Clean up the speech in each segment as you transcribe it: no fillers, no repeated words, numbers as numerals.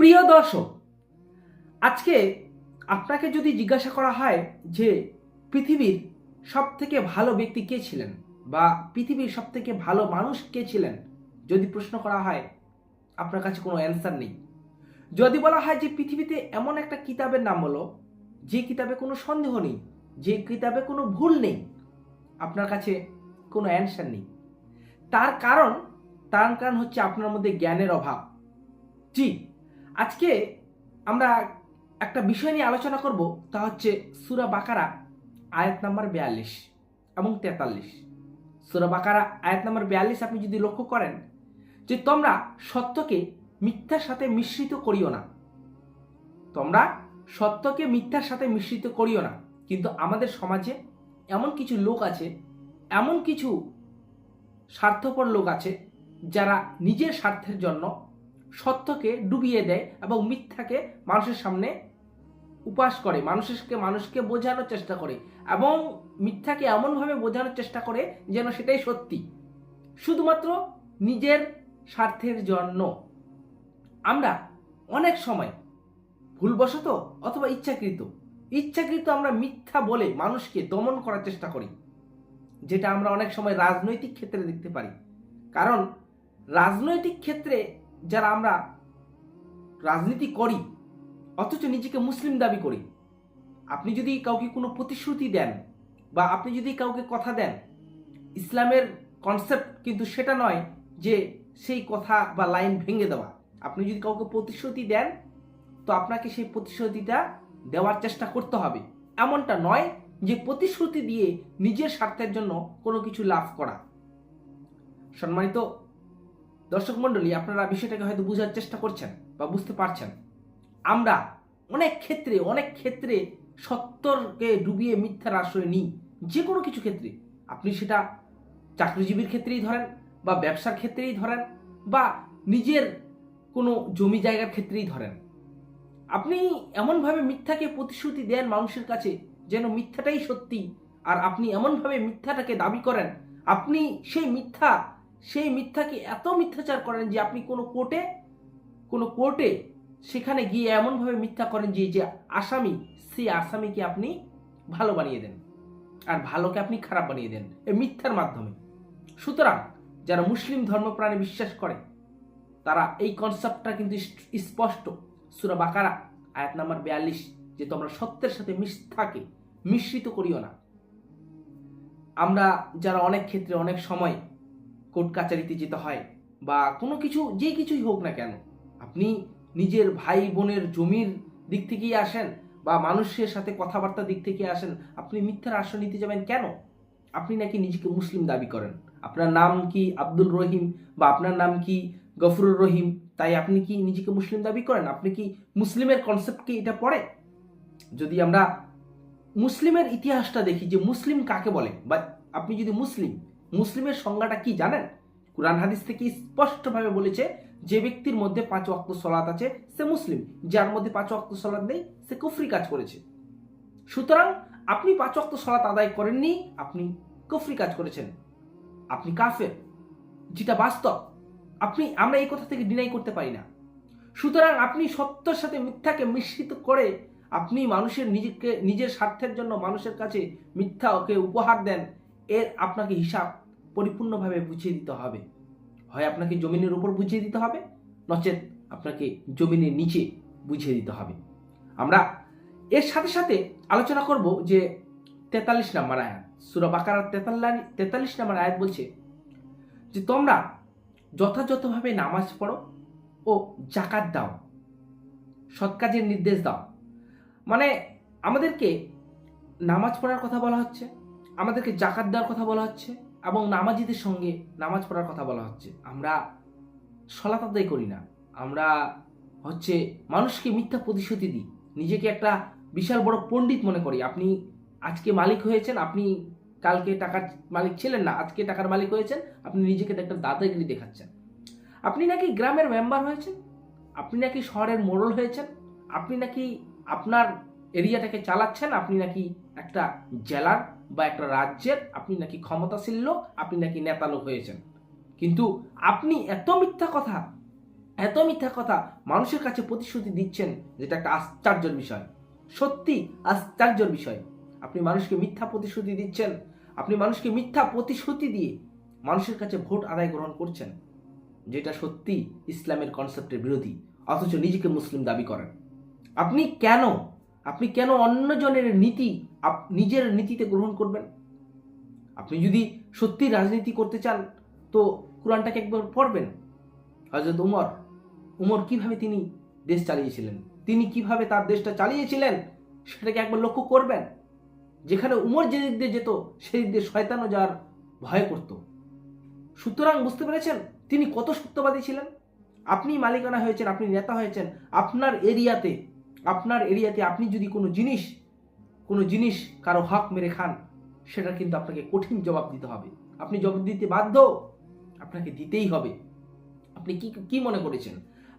প্রিয় দর্শক, আজকে আপনাকে যদি জিজ্ঞাসা করা হয় যে পৃথিবীর সবথেকে ভালো ব্যক্তি কে ছিলেন বা পৃথিবীর সবথেকে ভালো মানুষ কে ছিলেন, যদি প্রশ্ন করা হয় আপনার কাছে কোনো অ্যান্সার নেই। যদি বলা হয় যে পৃথিবীতে এমন একটা কিতাবের নাম বলো যে কিতাবে কোনো সন্দেহ নেই, যে কিতাবে কোনো ভুল নেই, আপনার কাছে কোনো অ্যান্সার নেই। তার কারণ হচ্ছে আপনার মধ্যে জ্ঞানের অভাব। জি, আজকে আমরা একটা বিষয় নিয়ে আলোচনা করব, তা হচ্ছে সূরা বাকারা আয়াত নাম্বার 42 এবং 43। সূরা বাকারা আয়াত নাম্বার 42 আপনি যদি লক্ষ্য করেন যে তোমরা সত্যকে মিথ্যার সাথে মিশ্রিত করিও না, তোমরা সত্যকে মিথ্যার সাথে মিশ্রিত করিও না। কিন্তু আমাদের সমাজে এমন কিছু লোক আছে, এমন কিছু স্বার্থপর লোক আছে যারা নিজের স্বার্থের জন্য সত্যকে ডুবিয়ে দেয় এবং মিথ্যাকে মানুষের সামনে উপহাস করে, মানুষকে বোঝানোর চেষ্টা করে এবং মিথ্যাকে এমনভাবে বোঝানোর চেষ্টা করে যেন সেটাই সত্যি, শুধুমাত্র নিজের স্বার্থের জন্য। আমরা অনেক সময় ভুলবশত অথবা ইচ্ছাকৃত আমরা মিথ্যা বলে মানুষকে দমন করার চেষ্টা করি, যেটা আমরা অনেক সময় রাজনৈতিক ক্ষেত্রে দেখতে পারি। কারণ রাজনৈতিক ক্ষেত্রে যারা আমরা রাজনীতি করি অথচ নিজেকে মুসলিম দাবি করি, আপনি যদি কাউকে কোনো প্রতিশ্রুতি দেন বা আপনি যদি কাউকে কথা দেন, ইসলামের কনসেপ্ট কিন্তু সেটা নয় যে সেই কথা বা লাইন ভেঙে দেওয়া। আপনি যদি কাউকে প্রতিশ্রুতি দেন তো আপনাকে সেই প্রতিশ্রুতিটা দেওয়ার চেষ্টা করতে হবে, এমনটা নয় যে প্রতিশ্রুতি দিয়ে নিজের স্বার্থের জন্য কোনো কিছু লাভ করা। সম্মানিত দর্শক মণ্ডলী, আপনারা বিষয়টাকে হয়তো বোঝার চেষ্টা করছেন বা বুঝতে পারছেন। আমরা অনেক ক্ষেত্রে সত্যকে ডুবিয়ে মিথ্যার আশ্রয় নিই, যে কোনো কিছু ক্ষেত্রে। আপনি সেটা চাকরিজীবীর ক্ষেত্রেই ধরেন বা ব্যবসার ক্ষেত্রেই ধরেন বা নিজের কোনো জমি জায়গার ক্ষেত্রেই ধরেন। আপনি এমনভাবে মিথ্যাকে প্রতিশ্রুতি দেন মানুষের কাছে যেন মিথ্যাটাই সত্যি, আর আপনি এমনভাবে মিথ্যাটাকে দাবি করেন, আপনি সেই মিথ্যাকে এত মিথ্যাচার করেন যে আপনি কোনো কোর্টে সেখানে গিয়ে এমনভাবে মিথ্যা করেন যে আসামি, সেই আসামিকে আপনি ভালো বানিয়ে দেন আর ভালোকে আপনি খারাপ বানিয়ে দেন এই মিথ্যার মাধ্যমে। সুতরাং যারা মুসলিম ধর্মপ্রাণে বিশ্বাস করে তারা এই কনসেপ্টটা কিন্তু স্পষ্ট। সূরা বাকারা আয়াত নাম্বার 42, যে তোমরা সত্যের সাথে মিথ্যাকে মিশ্রিত করিও না। আমরা যারা অনেক ক্ষেত্রে অনেক সময় কোর্ট কাচারিতে যেতে হয় বা কোনো কিছু, যে কিছুই হোক না কেন, আপনি নিজের ভাই বোনের জমির দিক থেকেই আসেন বা মানুষের সাথে কথাবার্তার দিক থেকে আসেন, আপনি মিথ্যার আশ্রয় নিতে যাবেন কেন? আপনি নাকি নিজেকে মুসলিম দাবি করেন, আপনার নাম কি আব্দুল রহিম বা আপনার নাম কি গফরুর রহিম, তাই আপনি কি নিজেকে মুসলিম দাবি করেন? আপনি কি মুসলিমের কনসেপ্ট কি এটা পড়ে? যদি আমরা মুসলিমের ইতিহাসটা দেখি যে মুসলিম কাকে বলে, বা আপনি যদি মুসলিমের সংজ্ঞাটা কি জানেন? কুরআন হাদিস থেকে স্পষ্টভাবে বলেছে যে ব্যক্তির মধ্যে 5 ওয়াক্ত সালাত আছে সে মুসলিম, যার মধ্যে 5 ওয়াক্ত সালাত নেই সে কুফরি কাজ করেছে। সুতরাং আপনি 5 ওয়াক্ত সালাত আদায় করেননি, আপনি কুফরি কাজ করেছেন, আপনি কাফের, যেটা বাস্তব। আমরা এই কথা থেকে ডিনাই করতে পারি না। সুতরাং আপনি সত্যের সাথে মিথ্যাকে মিশ্রিত করে আপনি নিজের স্বার্থের জন্য মানুষের কাছে মিথ্যাকে উপহার দেন, এর আপনাকে হিসাব পরিপূর্ণভাবে বুঝিয়ে দিতে হবে। হয় আপনাকে জমিনের উপর বুঝিয়ে দিতে হবে, নচেত আপনাকে জমিনের নিচে বুঝিয়ে দিতে হবে। আমরা এর সাথে সাথে আলোচনা করব যে 43 নম্বর আয়াত, সূরা বাকারার 43 নম্বর আয়াত বলছে যে তোমরা যথাযথভাবে নামাজ পড়ো ও যাকাত দাও, সৎ কাজের নির্দেশ দাও। মানে আমাদেরকে নামাজ পড়ার কথা বলা হচ্ছে, আমাদেরকে যাকাত দেওয়ার কথা বলা হচ্ছে এবং নামাজিদের সঙ্গে নামাজ পড়ার কথা বলা হচ্ছে। আমরা সলাত আদায় করি না, আমরা মানুষকে মিথ্যা প্রতিশ্রুতি দিই, নিজেকে একটা বিশাল বড় পণ্ডিত মনে করি। আপনি আজকে মালিক হয়েছেন, আপনি কালকে টাকার মালিক ছিলেন না, আজকে টাকার মালিক হয়েছেন, আপনি নিজেকে একটা দাদাগিরি দেখাচ্ছেন। আপনি নাকি গ্রামের মেম্বার হয়েছেন, আপনি নাকি শহরের মোড়ল হয়েছেন, আপনি নাকি আপনার এরিয়াটাকে চালাচ্ছেন, আপনি নাকি একটা জেলার বা একটা রাজ্যের, আপনি নাকি ক্ষমতাশীল লোক, আপনি নাকি নেতা লোক হয়েছেন। কিন্তু আপনি এত মিথ্যা কথা এত মিথ্যা কথা মানুষের কাছে প্রতিশ্রুতি দিচ্ছেন, যেটা একটা আশ্চর্যের বিষয়। সত্যি আশ্চর্যের বিষয়। আপনি মানুষকে মিথ্যা প্রতিশ্রুতি দিচ্ছেন, আপনি মানুষকে মিথ্যা প্রতিশ্রুতি দিয়ে মানুষের কাছে ভোট আদায় গ্রহণ করছেন, যেটা সত্যি ইসলামের কনসেপ্টের বিরোধী, অথচ নিজেকে মুসলিম দাবি করেন। আপনি কেন অন্যজনের নীতি নিজের নীতিতে গ্রহণ করবেন? আপনি যদি সত্যি রাজনীতি করতে চান তো কোরআনটাকে একবার পড়বেন। হযরত উমর কিভাবে তিনি দেশ চালিয়েছিলেন, তিনি কিভাবে তার দেশটা চালিয়েছিলেন সেটাকে একবার লক্ষ্য করবেন। যেখানে উমর যে দিক দিয়ে যেত সেই দিক দিয়ে শয়তানও যাওয়ার ভয় করত। সুতরাং বুঝতে পেরেছেন তিনি কত সত্যবাদী ছিলেন। আপনি মালিকানা হয়েছেন, আপনি নেতা হয়েছেন, আপনার এরিয়াতে আপনি যদি কোনো জিনিস কারো হক মেরে খান, সেটা কিন্তু আপনাকে কঠিন জবাব দিতে হবে। আপনি জবাব দিতে বাধ্য, আপনাকে দিতেই হবে। আপনি কি মনে করেছেন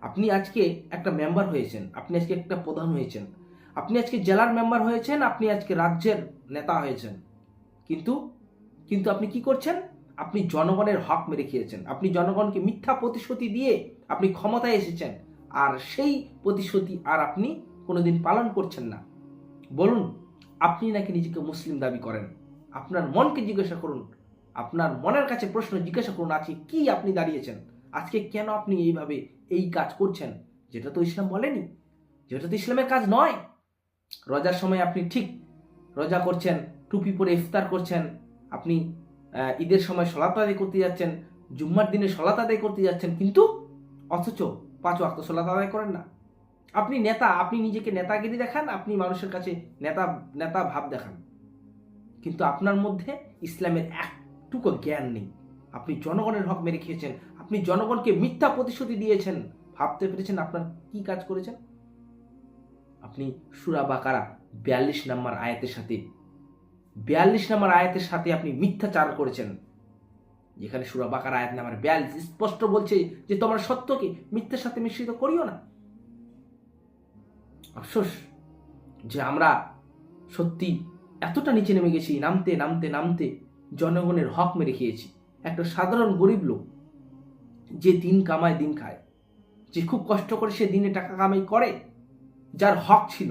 আপনি আজকে একটা মেম্বার হয়েছেন, আপনি আজকে একটা প্রধান হয়েছেন, আপনি আজকে জেলার মেম্বার হয়েছেন, আপনি আজকে রাজ্যের নেতা হয়েছেন, কিন্তু আপনি কি করছেন? আপনি জনগণের হক মেরে খেয়েছেন। আপনি জনগণকে মিথ্যা প্রতিশ্রুতি দিয়ে আপনি ক্ষমতায় এসেছেন, আর সেই প্রতিশ্রুতি আর আপনি কোনোদিন পালন করছেন না। বলুন, আপনি নাকি নিজেকে মুসলিম দাবি করেন? আপনার মনকে জিজ্ঞাসা করুন, আপনার মনের কাছে প্রশ্ন জিজ্ঞাসা করুন, আজকে কি আপনি দাঁড়িয়েছেন, আজকে কেন আপনি এইভাবে এই কাজ করছেন, যেটা তো ইসলাম বলেনি, যেটা তো ইসলামের কাজ নয়। রোজার সময় আপনি ঠিক রোজা করছেন, টুপি পরে ইফতার করছেন, আপনি ঈদের সময় সলাত আদায় করতে যাচ্ছেন, জুম্মার দিনে সলাত আদায় করতে যাচ্ছেন, কিন্তু অথচ 5 ওয়াক্ত সলাত আদায় করেন না। আপনি নেতা, আপনি নিজেকে নেতাগিরি দেখান, আপনি মানুষের কাছে নেতা ভাব দেখান, কিন্তু আপনার মধ্যে ইসলামের একটুকু জ্ঞান নেই। আপনি জনগণের হক মেরে খেয়েছেন, আপনি জনগণকে মিথ্যা প্রতিশ্রুতি দিয়েছেন। ভাবতে পেরেছেন আপনার কি কাজ করেছেন? আপনি সূরা বাকারা 42 নম্বর আয়াতের সাথে আপনি মিথ্যাচার করেছেন, যেখানে সূরা বাকারা আয়াত নাম্বার 42 স্পষ্ট বলছে যে তোমরা সত্যকে মিথ্যার সাথে মিশ্রিত করিও না। আফসোস যে আমরা সত্যি এতটা নিচে নেমে গেছি, নামতে জনগণের হক মেরে খেয়েছি। একটা সাধারণ গরিব লোক যে দিন কামায় দিন খায়, যে খুব কষ্ট করে সে দিনে টাকা কামাই করে, যার হক ছিল,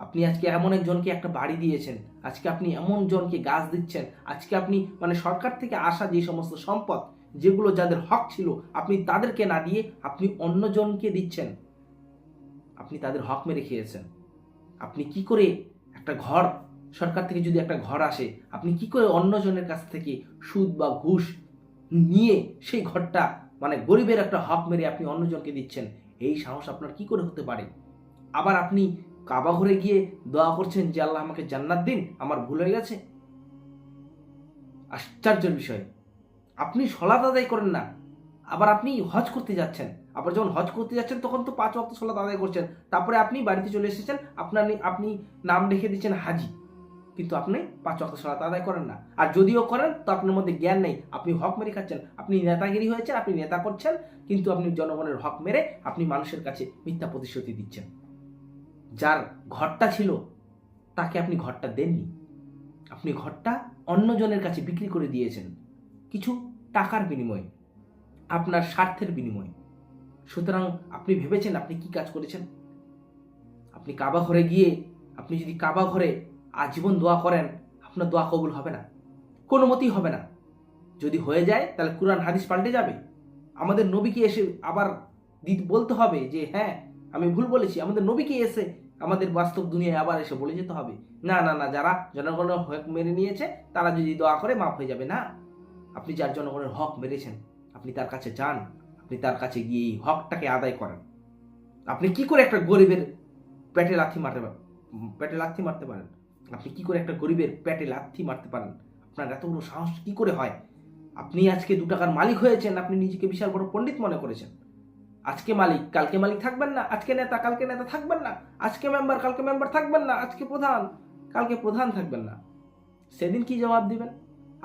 আপনি আজকে এমন একজনকে একটা বাড়ি দিয়েছেন, আজকে আপনি এমন জনকে গাছ দিচ্ছেন, আজকে আপনি সরকার থেকে আসা যে সমস্ত সম্পদ যেগুলো যাদের হক ছিল আপনি তাদেরকে না দিয়ে আপনি অন্যজনকে দিচ্ছেন, আপনি তাদের হক মেরে খেয়েছেন। আপনি কি করে একটা ঘর, সরকার থেকে যদি একটা ঘর আসে, আপনি কি করে অন্যজনের কাছ থেকে সুদ বা ঘুষ নিয়ে সেই ঘরটা গরিবের একটা হক মেরে আপনি অন্যজনকে দিচ্ছেন? এই সাহস আপনার কি করে হতে পারে? আবার আপনি কাবা ঘরে গিয়ে দোয়া করছেন যে আল্লাহ আমাকে জান্নাত দিন, আমার ভুল হয়ে গেছে। আশ্চর্যের বিষয়, আপনি সলাত আদায় করেন না, আবার আপনি হজ করতে যাচ্ছেন, আবার যখন হজ করতে যাচ্ছেন তখন তো 5 ওয়াক্ত সলাত আদায় করছেন, তারপরে আপনি বাড়িতে চলে এসেছেন, আপনি নাম রেখে দিচ্ছেন হাজি, কিন্তু আপনি 5 ওয়াক্ত সলাত আদায় করেন না। আর যদিও করেন তো আপনার মধ্যে জ্ঞান নেই, আপনি হক মেরে খাচ্ছেন, আপনি নেতাগিরি হয়েছেন, আপনি নেতা করছেন, কিন্তু আপনি জনগণের হক মেরে আপনি মানুষের কাছে মিথ্যা প্রতিশ্রুতি দিচ্ছেন। যার ঘরটা ছিল তাকে আপনি ঘরটা দেননি, আপনি ঘরটা অন্যজনের কাছে বিক্রি করে দিয়েছেন কিছু টাকার বিনিময়ে, আপনার স্বার্থের বিনিময়ে। সুতরাং আপনি ভেবেছেন আপনি কি কাজ করেছেন? আপনি কাবা ঘরে গিয়ে আপনি যদি কাবা ঘরে আজীবন দোয়া করেন, আপনার দোয়া কবুল হবে না, কোনো মতেই হবে না। যদি হয়ে যায় তাহলে কুরআন হাদিস পাল্টে যাবে, আমাদের নবীকে এসে আবার বলতে হবে যে হ্যাঁ আমি ভুল বলেছি, আমাদের নবীকে এসে আমাদের বাস্তব দুনিয়ায় আবার এসে বলে যেতে হবে না, যারা জনগণের হক মেরে নিয়েছে তারা যদি দোয়া করে মাফ হয়ে যাবে না। আপনি যার জনগণের হক মেরেছেন আপনি তার কাছে যান, আপনি তার কাছে গিয়ে এই হকটাকে আদায় করেন। আপনি কি করে একটা গরিবের পেটে লাথি মারতে পারেন? আপনি কি করে একটা গরিবের পেটে লাথি মারতে পারেন? আপনার এত বড় সাহস কি করে হয়? আপনি আজকে 2 টাকার মালিক হয়েছেন, আপনি নিজেকে বিশাল বড় পণ্ডিত মনে করেছেন। আজকে মালিক কালকে মালিক থাকবেন না, আজকে নেতা কালকে নেতা থাকবেন না, আজকে মেম্বার কালকে মেম্বার থাকবেন না, আজকে প্রধান কালকে প্রধান থাকবেন না। সেদিন কি জবাব দিবেন?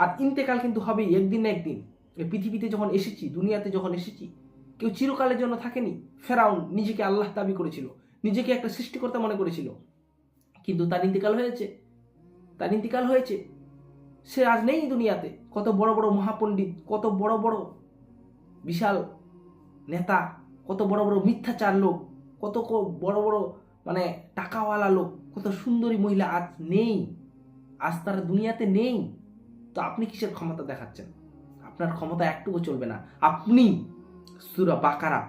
আর ইন্তেকাল কিন্তু হবেই একদিন না একদিন। এই পৃথিবীতে যখন এসেছি, দুনিয়াতে যখন এসেছি, কেউ চিরকালের জন্য থাকেনি। ফেরাউন নিজেকে আল্লাহ দাবি করেছিল, নিজেকে একটা সৃষ্টিকর্তা মনে করেছিল, কিন্তু তার ইন্তেকাল হয়েছে, সে আজ নেই দুনিয়াতে। কত বড় বড় মহাপণ্ডিত, কত বড় বড় বিশাল নেতা, কত বড় বড় মিথ্যাচার লোক, কত বড় বড় মানে টাকাওয়ালা লোক, কত সুন্দরী মহিলা আজ নেই, আজ তারা দুনিয়াতে নেই। তো আপনি কিসের ক্ষমতা দেখাচ্ছেন? আপনার ক্ষমতা একটুকু চলবে না। আপনি সূরা বাকারা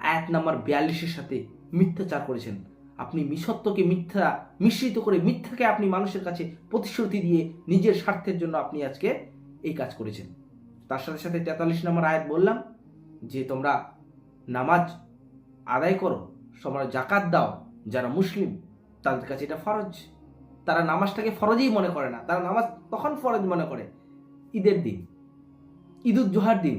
আয়াত নাম্বার 42-এর সাথে মিথ্যাচার করেছেন। আপনি মিথ্যকে মিশ্রিত করে মিথ্যাকে আপনি মানুষের কাছে প্রতিশ্রুতি দিয়ে নিজের স্বার্থের জন্য আপনি আজকে এই কাজ করেছেন। তার সাথে সাথে 43 নম্বর আয়াত বললাম যে তোমরা নামাজ আদায় করো, তোমরা জাকাত দাও, যারা মুসলিম তাদের কাছে এটা ফরজ। তারা নামাজটাকে ফরজই মনে করে না, তারা নামাজ তখন ফরজ মনে করে ঈদের দিন, ঈদুল জোহার দিন,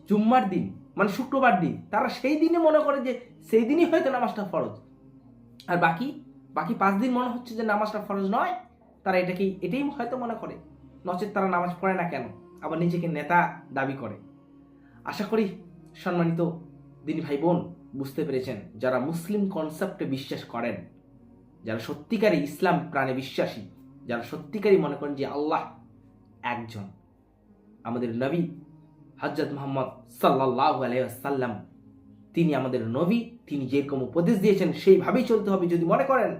জুম্মার দিন, মানে শুক্রবার দিন। তারা সেই দিনে মনে করে যে সেই দিনই হয়তো নামাজটা ফরজ, আর বাকি 5 দিন মনে হচ্ছে যে নামাজটা ফরজ নয়। তারা এটাই হয়তো মনে করে, নচেত তারা নামাজ পড়ে না কেন, আবার নিজেকে নেতা দাবি করে। আশা করি সম্মানিত দিনী ভাই বোন বুঝতে পেরেছেন, যারা মুসলিম কনসেপ্টে বিশ্বাস করেন, যারা সত্যিকারী ইসলাম প্রাণে বিশ্বাসী, যারা সত্যিকারী মনে করেন যে আল্লাহ একজন, আমাদের নবী হযরত মুহাম্মদ সাল্লাল্লাহু আলাইহি ওয়াসাল্লাম তিনি আমাদের নবী, তিনি যেরকম উপদেশ দিয়েছেন সেইভাবেই চলতে হবে যদি মনে করেন,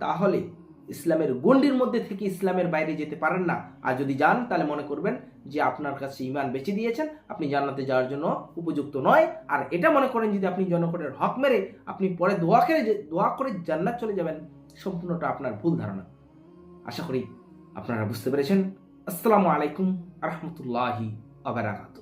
তাহলে ইসলামের গণ্ডির মধ্যে থেকে ইসলামের বাইরে যেতে পারেন না। আর যদি যান তাহলে মনে করবেন যে আপনার কাছে ঈমান বেচে দিয়েছেন, আপনি জান্নাতে যাওয়ার জন্য উপযুক্ত নয়। আর এটা মনে করেন যদি আপনি জনগণের হক মেরে আপনি পরে দোয়া করে জান্নাত চলে যাবেন, সম্পূর্ণটা আপনার ভুল ধারণা। আশা করি আপনারা বুঝতে পেরেছেন। আসসালামু আলাইকুম ওয়া রাহমাতুল্লাহি ওয়া বারাকাতুহু।